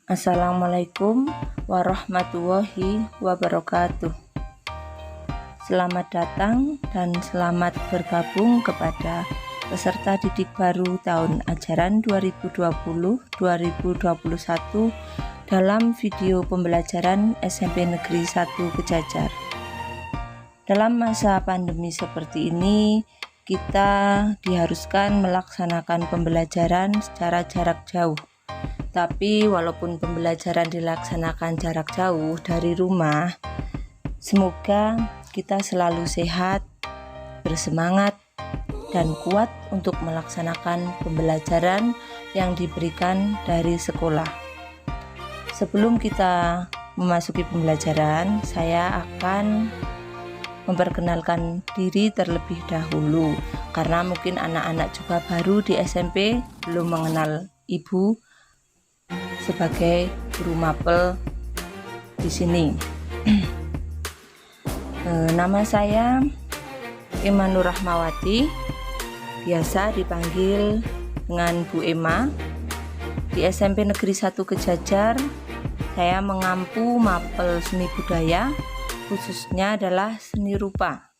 Assalamualaikum warahmatullahi wabarakatuh. Selamat datang dan selamat bergabung kepada peserta didik baru tahun ajaran 2020-2021 dalam video pembelajaran SMP Negeri 1 Kejajar. Dalam masa pandemi seperti ini, kita diharuskan melaksanakan pembelajaran secara jarak jauh. Tapi walaupun pembelajaran dilaksanakan jarak jauh dari rumah, semoga kita selalu sehat, bersemangat, dan kuat untuk melaksanakan pembelajaran yang diberikan dari sekolah. Sebelum kita memasuki pembelajaran, saya akan memperkenalkan diri terlebih dahulu, karena mungkin anak-anak juga baru di SMP belum mengenal ibu sebagai guru mapel di sini. Nama saya Ema Nur Rahmawati, biasa dipanggil dengan Bu Ema. Di SMP Negeri 1 Kejajar, saya mengampu mapel seni budaya, khususnya adalah seni rupa.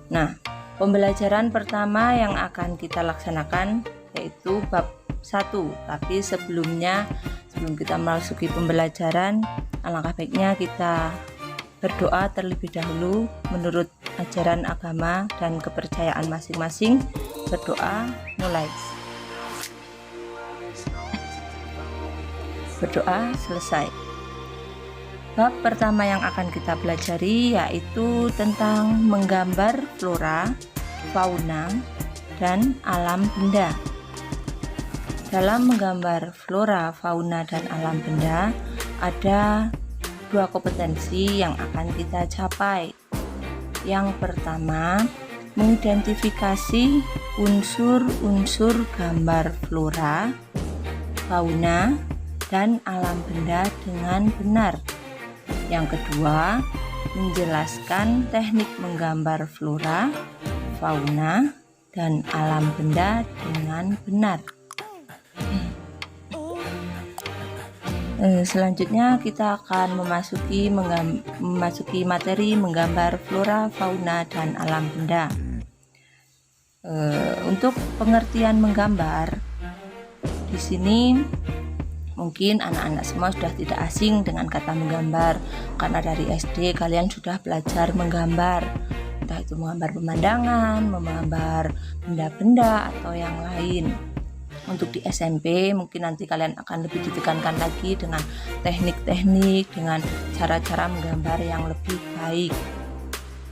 Nah, pembelajaran pertama yang akan kita laksanakan yaitu bab 1. Tapi sebelum kita memasuki pembelajaran, alangkah baiknya kita berdoa terlebih dahulu menurut ajaran agama dan kepercayaan masing-masing. Berdoa, mulai. Berdoa, selesai. Bab pertama yang akan kita pelajari yaitu tentang menggambar flora, fauna, dan alam benda. Dalam menggambar flora, fauna, dan alam benda, ada 2 kompetensi yang akan kita capai. Yang pertama, mengidentifikasi unsur-unsur gambar flora, fauna, dan alam benda dengan benar. Yang kedua, menjelaskan teknik menggambar flora, fauna, dan alam benda dengan benar. Selanjutnya kita akan memasuki materi menggambar flora, fauna, dan alam benda. Untuk pengertian menggambar, di sini mungkin anak-anak semua sudah tidak asing dengan kata menggambar, karena dari SD kalian sudah belajar menggambar, entah itu menggambar pemandangan, menggambar benda-benda, atau yang lain. Untuk di SMP mungkin nanti kalian akan lebih ditekankan lagi dengan teknik-teknik, dengan cara-cara menggambar yang lebih baik.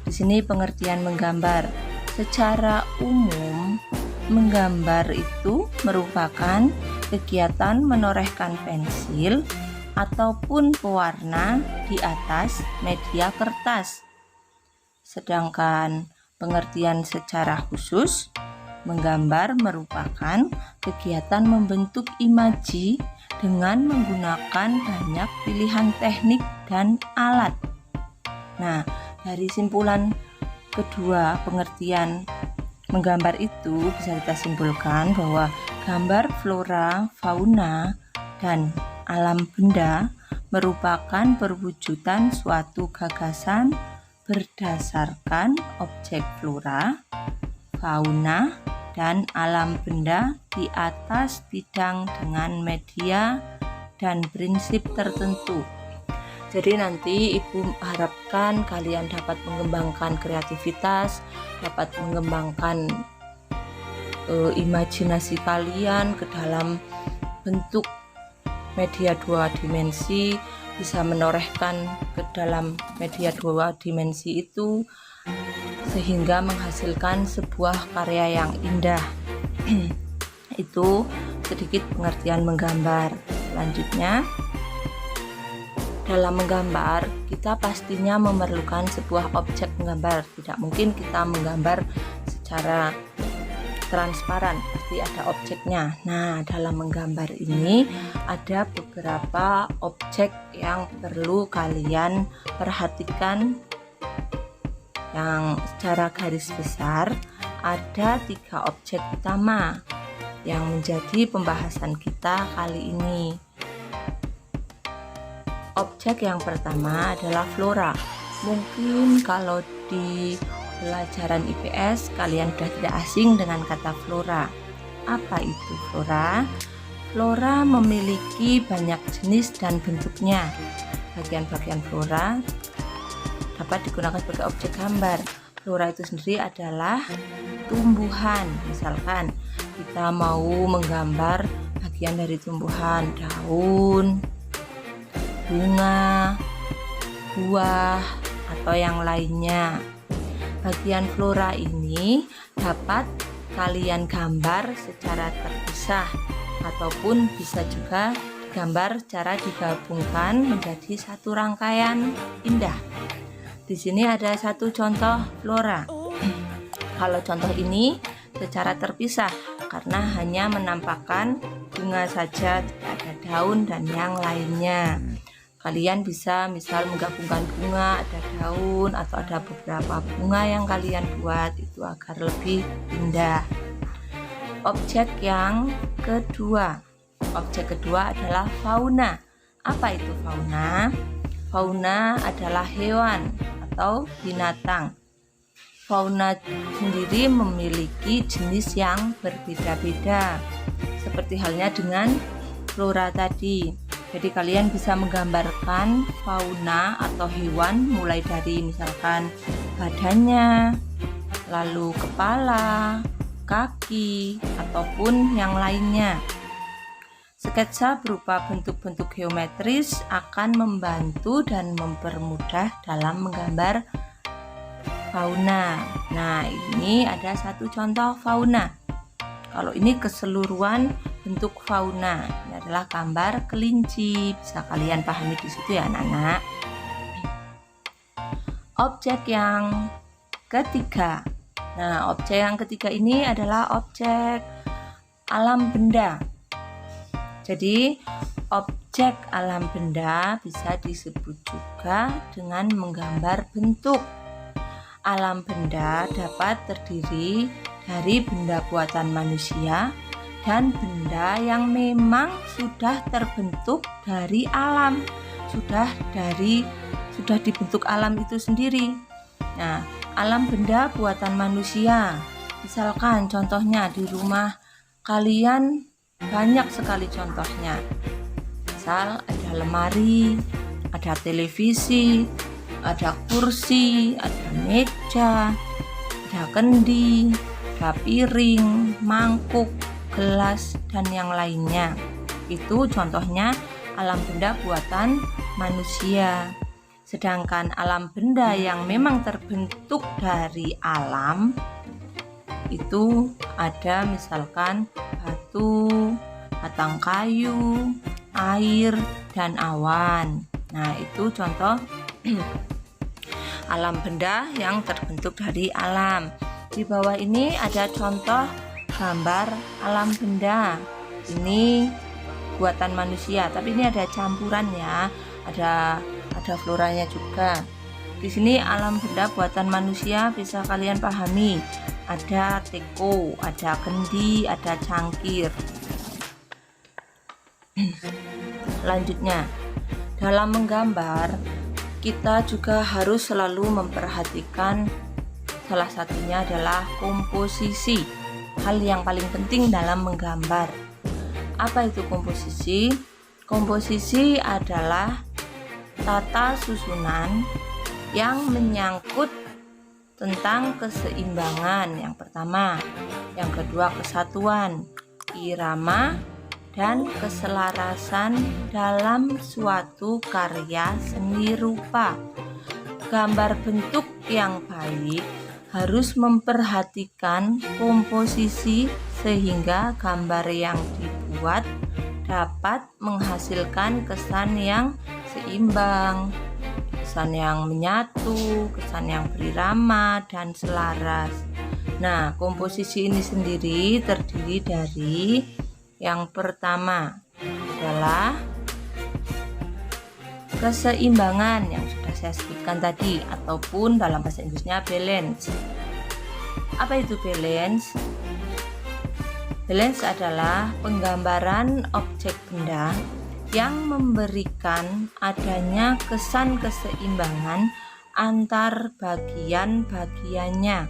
Di sini pengertian menggambar. Secara umum, menggambar itu merupakan kegiatan menorehkan pensil ataupun pewarna di atas media kertas. Sedangkan pengertian secara khusus, menggambar merupakan kegiatan membentuk imaji dengan menggunakan banyak pilihan teknik dan alat. Nah, dari simpulan kedua pengertian menggambar itu bisa kita simpulkan bahwa gambar flora, fauna, dan alam benda merupakan perwujudan suatu gagasan berdasarkan objek flora, fauna, dan alam benda di atas bidang dengan media dan prinsip tertentu. Jadi nanti Ibu harapkan kalian dapat mengembangkan kreativitas, dapat mengembangkan imajinasi kalian ke dalam bentuk media 2 dimensi, bisa menorehkan ke dalam media 2 dimensi itu sehingga menghasilkan sebuah karya yang indah. Itu sedikit pengertian menggambar. Selanjutnya, dalam menggambar kita pastinya memerlukan sebuah objek menggambar. Tidak mungkin kita menggambar secara transparan, pasti ada objeknya. Nah, dalam menggambar ini ada beberapa objek yang perlu kalian perhatikan. Yang secara garis besar ada 3 objek utama. yang menjadi pembahasan kita kali ini. Objek yang pertama adalah flora. Mungkin kalau di pelajaran IPS kalian sudah tidak asing dengan kata flora. Apa itu flora? Flora memiliki banyak jenis dan bentuknya. Bagian-bagian flora dapat digunakan sebagai objek gambar. Flora itu sendiri adalah tumbuhan. Misalkan kita mau menggambar bagian dari tumbuhan, daun, bunga, buah, atau yang lainnya. Bagian flora ini dapat kalian gambar secara terpisah ataupun bisa juga digambar secara digabungkan menjadi satu rangkaian indah. Di sini ada satu contoh flora. Kalau contoh ini secara terpisah karena hanya menampakkan bunga saja, tidak ada daun dan yang lainnya. Kalian bisa misal menggabungkan bunga, ada daun, atau ada beberapa bunga yang kalian buat itu agar lebih indah. Objek yang kedua. Objek kedua adalah fauna. Apa itu fauna? Fauna adalah hewan atau binatang. Fauna sendiri memiliki jenis yang berbeda-beda, seperti halnya dengan flora tadi. Jadi kalian bisa menggambarkan fauna atau hewan mulai dari misalkan badannya, lalu kepala, kaki, ataupun yang lainnya. Sketsa berupa bentuk-bentuk geometris akan membantu dan mempermudah dalam menggambar fauna. Nah, ini ada satu contoh fauna. Kalau ini keseluruhan bentuk fauna. Ini adalah gambar kelinci. Bisa kalian pahami di situ ya, anak-anak. Objek yang ketiga. Nah, objek yang ketiga ini adalah objek alam benda. Jadi, objek alam benda bisa disebut juga dengan menggambar bentuk. Alam benda dapat terdiri dari benda buatan manusia dan benda yang memang sudah terbentuk dari alam, sudah dibentuk alam itu sendiri. Nah, alam benda buatan manusia, misalkan contohnya di rumah kalian banyak sekali contohnya. Misal ada lemari, ada televisi, ada kursi, ada meja, ada kendi, ada piring, mangkuk, gelas, dan yang lainnya. Itu contohnya alam benda buatan manusia. Sedangkan alam benda yang memang terbentuk dari alam itu ada misalkan batu, batang kayu, air, dan awan. Nah, itu contoh alam benda yang terbentuk dari alam. Di bawah ini ada contoh gambar alam benda. Ini buatan manusia, tapi ini ada campuran ya. Ada floranya juga. Di sini alam benda buatan manusia bisa kalian pahami. Ada teko, ada kendi, ada cangkir. Lanjutnya, dalam menggambar kita juga harus selalu memperhatikan salah satunya adalah komposisi. Hal yang paling penting dalam menggambar. Apa itu komposisi? Komposisi adalah tata susunan yang menyangkut tentang keseimbangan yang pertama, yang kedua kesatuan, irama, dan keselarasan dalam suatu karya seni rupa. Gambar bentuk yang baik harus memperhatikan komposisi sehingga gambar yang dibuat dapat menghasilkan kesan yang seimbang, kesan yang menyatu, kesan yang berirama dan selaras. Nah, komposisi ini sendiri terdiri dari yang pertama adalah keseimbangan yang sudah saya sebutkan tadi, ataupun dalam bahasa Inggrisnya balance. Apa itu balance? Balance adalah penggambaran objek benda yang memberikan adanya kesan keseimbangan antar bagian-bagiannya.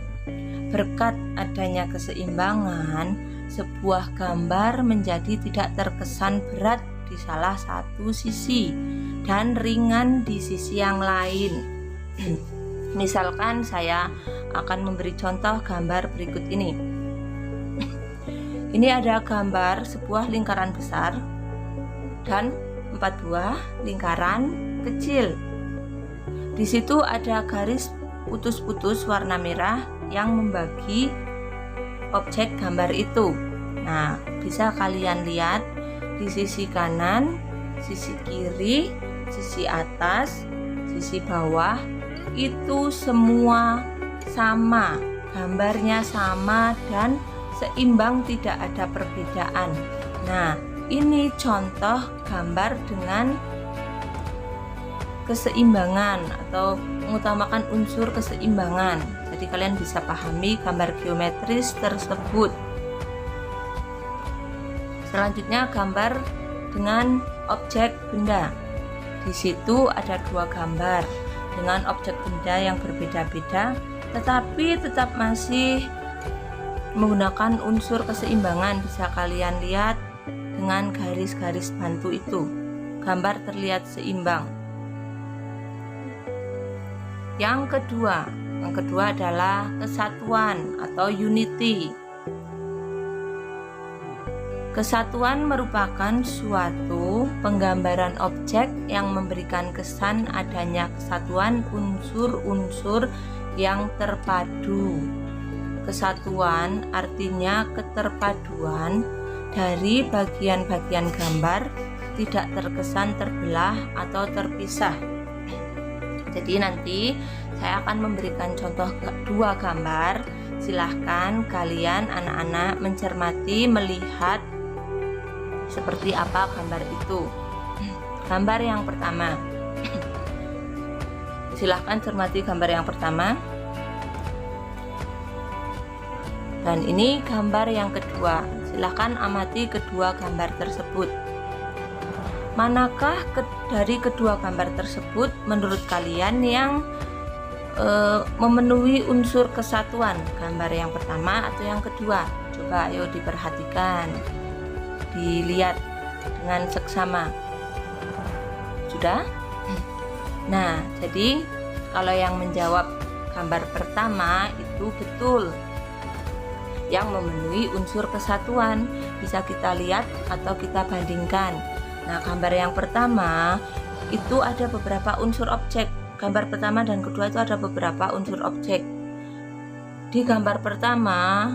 Berkat adanya keseimbangan, sebuah gambar menjadi tidak terkesan berat di salah satu sisi dan ringan di sisi yang lain. Misalkan saya akan memberi contoh gambar berikut ini. Ini ada gambar sebuah lingkaran besar dan 4 buah lingkaran kecil. Di situ ada garis putus-putus warna merah yang membagi objek gambar itu. Nah, bisa kalian lihat di sisi kanan, sisi kiri, sisi atas, sisi bawah itu semua sama, gambarnya sama dan seimbang, tidak ada perbedaan. Nah, ini contoh gambar dengan keseimbangan atau mengutamakan unsur keseimbangan. Jadi kalian bisa pahami gambar geometris tersebut. Selanjutnya gambar dengan objek benda. Di situ ada 2 gambar dengan objek benda yang berbeda-beda, tetapi tetap masih menggunakan unsur keseimbangan. Bisa kalian lihat dengan garis-garis bantu itu, gambar terlihat seimbang. Yang kedua adalah kesatuan atau unity. Kesatuan merupakan suatu penggambaran objek yang memberikan kesan adanya kesatuan unsur-unsur yang terpadu. Kesatuan artinya keterpaduan dari bagian-bagian gambar, tidak terkesan terbelah atau terpisah. Jadi nanti saya akan memberikan contoh 2 gambar. Silahkan kalian anak-anak mencermati, melihat seperti apa gambar itu. Gambar yang pertama. Silahkan cermati gambar yang pertama. Dan ini gambar yang kedua. Silahkan amati kedua gambar tersebut. Manakah dari kedua gambar tersebut menurut kalian yang memenuhi unsur kesatuan? Gambar yang pertama atau yang kedua? Coba ayo diperhatikan, dilihat dengan seksama. Sudah? Nah, jadi kalau yang menjawab gambar pertama itu betul, yang memenuhi unsur kesatuan. Bisa kita lihat atau kita bandingkan. Nah, gambar yang pertama itu ada beberapa unsur objek. Gambar pertama dan kedua itu ada beberapa unsur objek. Di gambar pertama,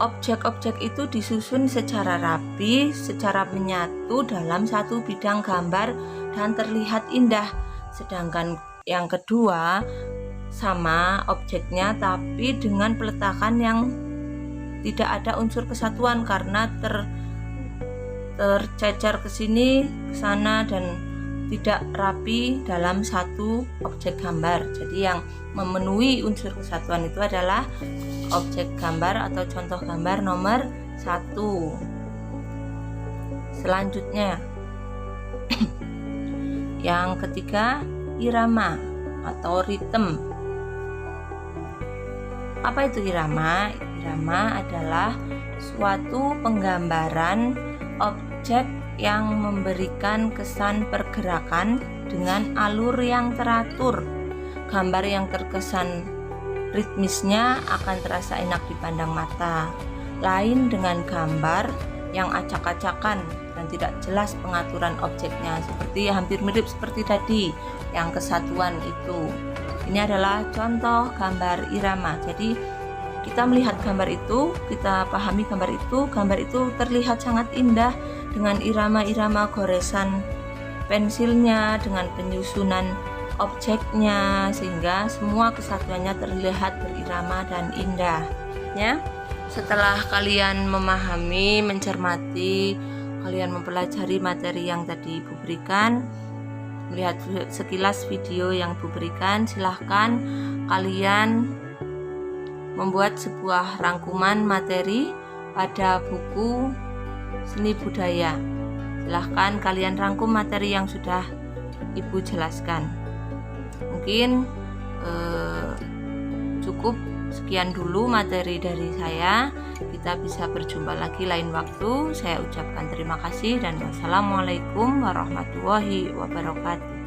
objek-objek itu disusun secara rapi, secara menyatu dalam satu bidang gambar dan terlihat indah. Sedangkan yang kedua sama objeknya tapi dengan peletakan yang tidak ada unsur kesatuan karena tercecer ke sini, ke sana, dan tidak rapi dalam satu objek gambar. Jadi yang memenuhi unsur kesatuan itu adalah objek gambar atau contoh gambar nomor 1. Selanjutnya yang ketiga, irama atau ritme. Apa itu irama? Irama adalah suatu penggambaran objek yang memberikan kesan pergerakan dengan alur yang teratur. Gambar yang terkesan ritmisnya akan terasa enak dipandang mata. Lain dengan gambar yang acak-acakan dan tidak jelas pengaturan objeknya, seperti hampir mirip seperti tadi yang kesatuan itu. Ini adalah contoh gambar irama. Jadi kita melihat gambar itu, kita pahami gambar itu terlihat sangat indah dengan irama-irama goresan pensilnya, dengan penyusunan objeknya, sehingga semua kesatuannya terlihat berirama dan indah. Ya, setelah kalian memahami, mencermati, kalian mempelajari materi yang tadi Ibu berikan, melihat sekilas video yang Ibu berikan, silahkan kalian membuat sebuah rangkuman materi pada buku Seni Budaya. Silahkan kalian rangkum materi yang sudah Ibu jelaskan. Mungkin cukup sekian dulu materi dari saya. Kita bisa berjumpa lagi lain waktu. Saya ucapkan terima kasih dan wassalamualaikum warahmatullahi wabarakatuh.